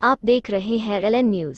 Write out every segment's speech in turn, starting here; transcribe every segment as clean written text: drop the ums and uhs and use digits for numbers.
आप देख रहे हैं LN न्यूज।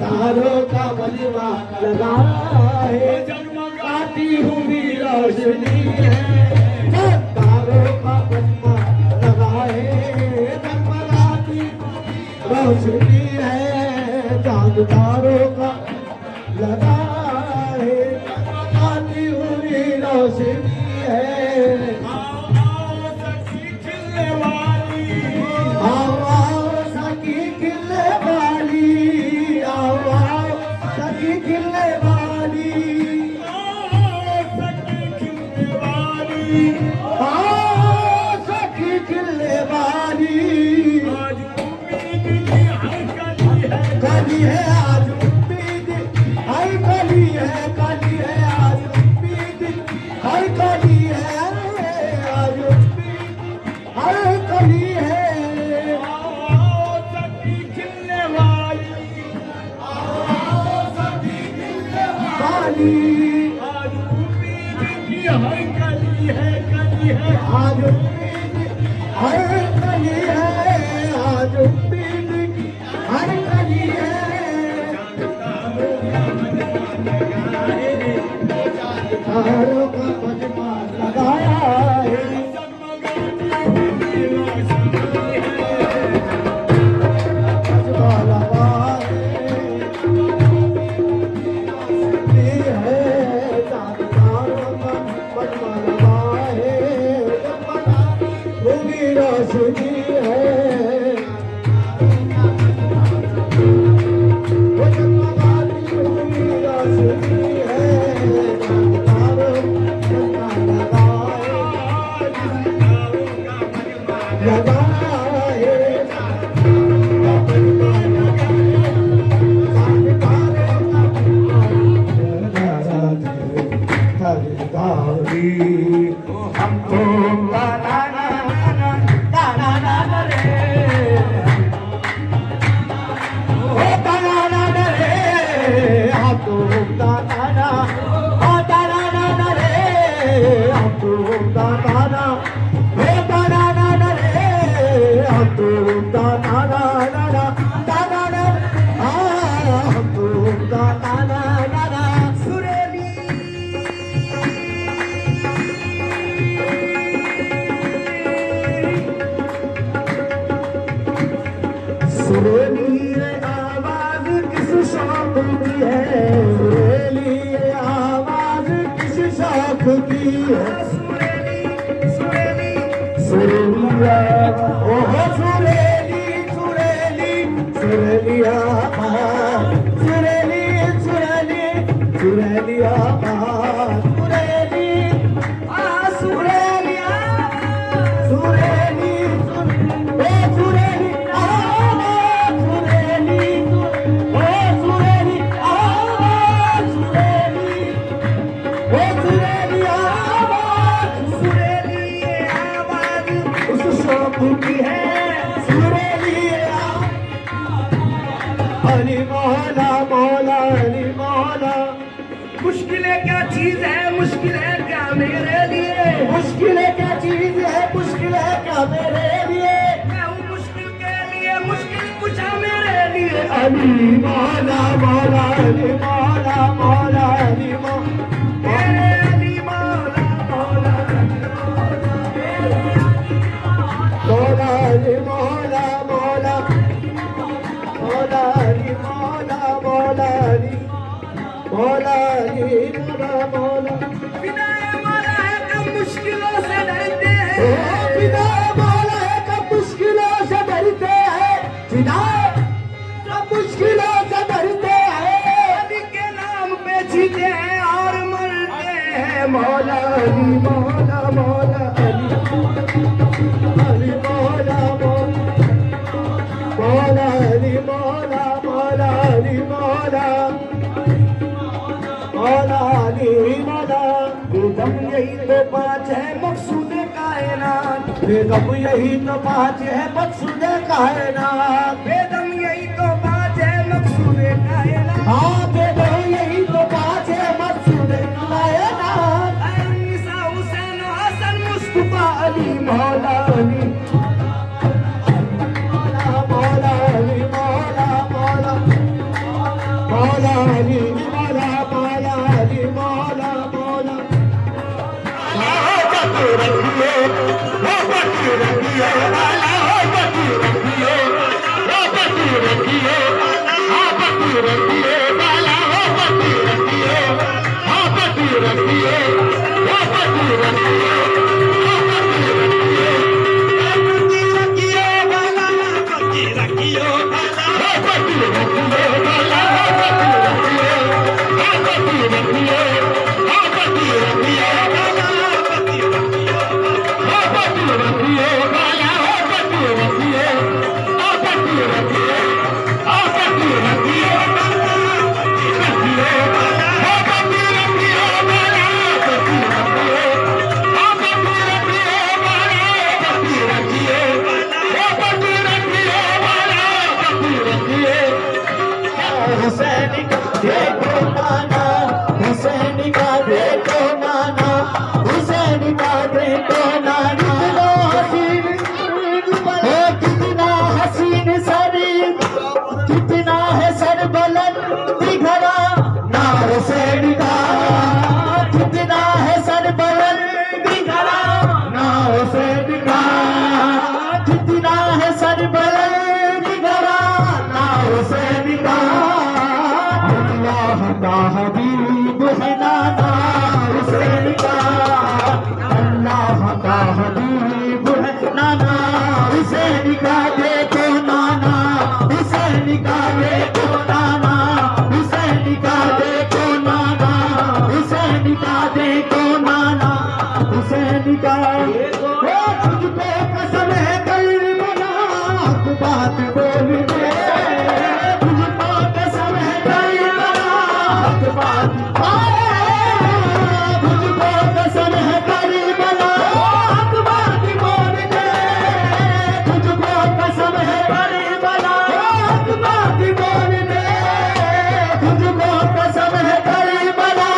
तारों का मजमा लगाए, जगमगाती हुई रोशनी है। तारों का मजमा लगाए, जगमगाती रोशनी है। चांद तारों का लगाए, जगमगाती हुई रोशनी है। कली है आज उम्मीद, हर कली है, कली है आज उम्मीद, हर कली है आज उम्मीद, हर कली है। सखी खिलने वाली, सखी खिलने वाली, आज उम्मीद की हर कली है, कली है आज उम्मीद, हर कली है आज उम्मीद, हर कली है। रोशनी है वो जगमगाती हुई रोशनी है तारों लगाए हम तो सुरेली आवाज किस शौक की है सुरेली आवाज किस शौक की है सुरेलिया ओह सुरेली सुरेली सुरेली आवाज सुरेली सुरेली सुरेली आवाज सुरेली सुरेलिया सुरेली सुरेली अली मौला मौला अली मौला मुश्किलें क्या चीज है मुश्किल है क्या मेरे लिए मुश्किल क्या चीज है मुश्किल है क्या मेरे लिए मैं हूँ मुश्किल के लिए मुश्किल कुछ है मेरे लिए अली मौला मौला अली मौला मौला अली मौला मेरे अली मौला मौला मौला अली मौला मौला मौला अली मौला मौला अली मौला अली मौला मौला बिना मौला है कब मुश्किलों से डरते ओ हैं बिना मौला है कब मुश्किलों से डरते हैं बिना कब मुश्किलों से डरते हैं अली के नाम पे जीते हैं और मरते हैं मौला अली मौला मौला अली अली मौला मौला अली मौला मौला अली मौला मौला अली मौला बेदम यही तो पाँच है मकसूद कायनात बेदम यही तो पाँच है मकसूद कायनात बेदम यही तो बात है मकसूद कायनात हाँ बेदम यही तो पाँच है मकसूद कायनात निसा हुसैन हसन मुस्तफा अली मौला अली मौला अली मौला मौला मौला अली मौला मौला अली मौला मौला रंगिए हुसैन का देखो नाना, हुसैन का देखो नाना, हुसैन का देखो नाना, हुसैन का देखो नाना, हुसैन का देखो। तुझको कसम है करबला हक बात बोल दे, तुझको कसम है करबला हक बात, तुझको कसम है करबला हक बात बोल दे, तुझको कसम है करबला हक बात बोल दे, तुझको कसम है करबला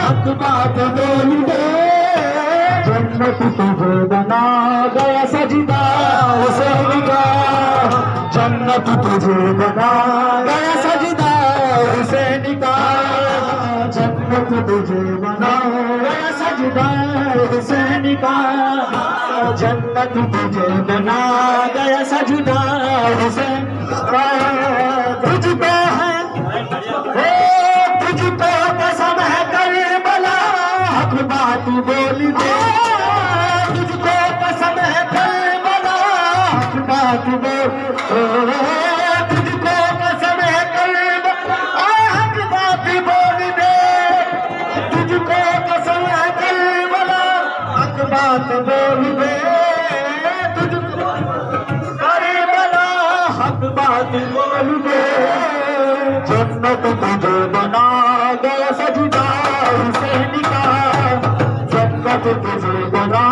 हक बात बोल दे। जन्नत तुझे बना गया सजदा हुसैन का, जन्नत तुझे बना गया सजदा हुसैन का, जन्नत तुझे बना गया सजदा हुसैन का, जन्नत तुझे बना गया सजदा हुसैन का। तुझको है तुझको कसम है करबला हक बात बोल दे, तुझको कसम है करबला हक बात बोल, तुझको कसम है करबला हक बात बोल दे, तुझको कसम है करबला हक बात बोल दे, तुझको करबला हक बात बोल दे। जन्नत तुझे बना गया सजदा हुसैन का, जन्नत तुझे बना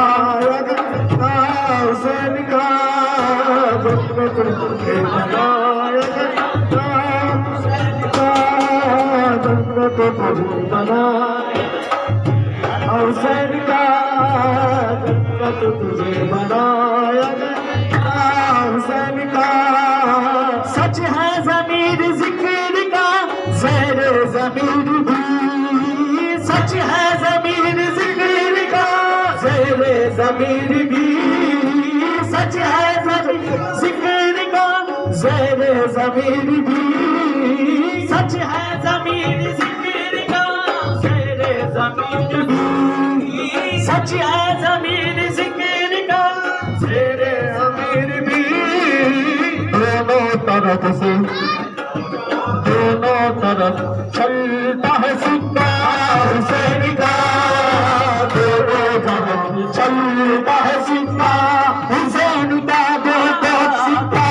गया हुसैन का, जन्नत तुझे बना गया हुसैन का, जन्नत तुझे बना हुसैन का, जन्नत तुझे बनाया गया हुसैन का। सच है ज़मीर ज़िक्र का ज़ेर ज़मीर भी, सच है ज़मीर ज़िक्र का ज़ेर ज़मीर भी, सच है ज़मीर ज़िक्र का ज़ेर ज़मीर भी, सच है ज़मीर ज़िक्र का ज़ेर ज़मीर भी, सच है ज़मीर ज़िक्र का ज़ेर ज़मीर भी। दोनों तरफ से दोनों तरफ चलता है सिक्का हुसैन का, दोनों तरफ चलता है सिक्का हुसैन का, देखो सिक्का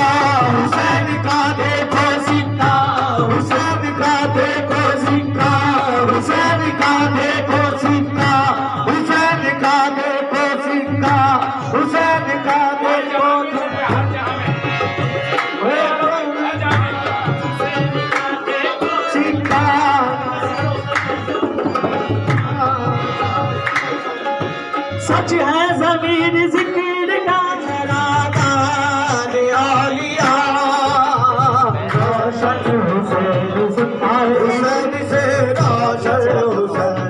हुसैन का, देखो सिक्का हुसैन का, देखो सिक्का हुसैन का, देखो सिक्का हुसैन का, देखो सिक्का हुसैन का, देखो सच है ज़मीर ज़िक्र का चरागान आलिया, रोशन हुसैन आए हुसैन से रोशन हुसैन,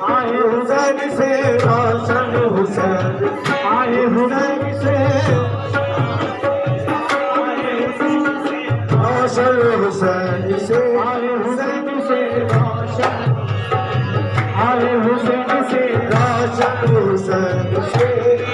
आए हुसैन से रोशन हुसैन, आए हुसैन से रोशन हुसैन से, आए हुसैन